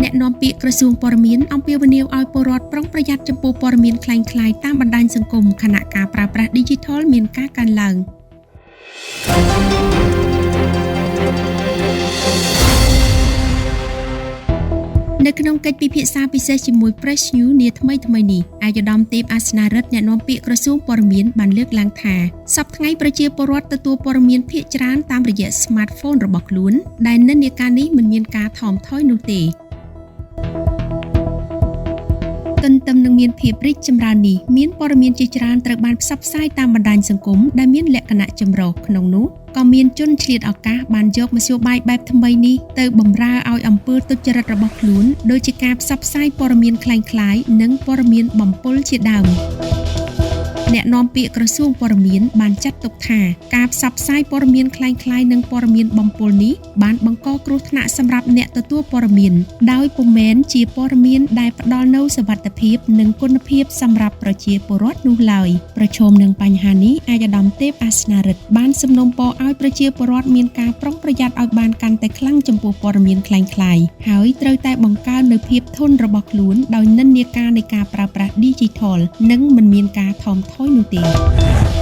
អ្នកនាំពាក្យក្រសួងព័ត៌មានអំពាវនាវឲ្យពលរដ្ឋប្រុងប្រយ័ត្នចំពោះព័ត៌មានคล้ายៗតាមបណ្ដាញសង្គមខណៈការប្រើប្រាស់ Digital មានការកើនឡើងនៅក្នុងកិច្ចពិភាក្សាពិសេសជាមួយ Press News នាថ្មីនេះអាយដាមទេពអាសនារិទ្ធអ្នកនាំពាក្យក្រសួងព័ត៌មានបានលើកឡើងថាសប្តាហ៍ថ្ងៃប្រជាពលរដ្ឋទទួលព័ត៌មានភាគច្រើនតាមរយៈ Smartphone របស់ខ្លួនដែលនិន្នាការនេះមិនមានការថមថយនោះទេទន្ទឹមនឹងមានភាពរីកចម្រើននេះមានព័ត៌មានជាច្រើនត្រូវបានផ្សព្វផ្សាយតាមបណ្ដាញសង្គមដែលមានលក្ខណៈចម្រុះក្នុងនោះក៏មានជនឆ្លៀតឱកាសបានយកមធ្យោបាយបែបថ្មីនេះទៅបម្រើឲ្យអំពើទុច្ចរិតរបស់ខ្លួនដូចជាការផ្សព្វផ្សាយព័ត៌មានคล้ายៗនិងព័ត៌មានបំពុលជាដើមអ្នកនាំពាក្យក្រសួងព័ត៌មានបានចាត់ទុកថាការផ្សព្វផ្សាយព័ត៌មានคล้ายៗនិងព័ត៌មានបំពុលនេះបានបង្កគ្រោះថ្នាក់សម្រាប់អ្នកទទួលព័ត៌មានដោយពុំមែនជាព័ត៌មានដែលផ្ដល់នូវសុវត្ថិភាពនិងគុណភាពសម្រាប់ប្រជាពលរដ្ឋនោះឡើយប្រឈមនឹងបញ្ហានេះអាយដាមទេពអាសនារិទ្ធបានសំណូមពរឲ្យប្រជាពលរដ្ឋមានការប្រុងប្រយ័ត្នឲ្យបានកាន់តែខ្លាំងចំពោះព័ត៌មានคล้ายៗហើយត្រូវតែបង្កើននូវភាពធន់របស់ខ្លួនដោយនិន្នាការនៃការប្រើប្រាស់ Digital និងមិនមានការថមថយនោះទេ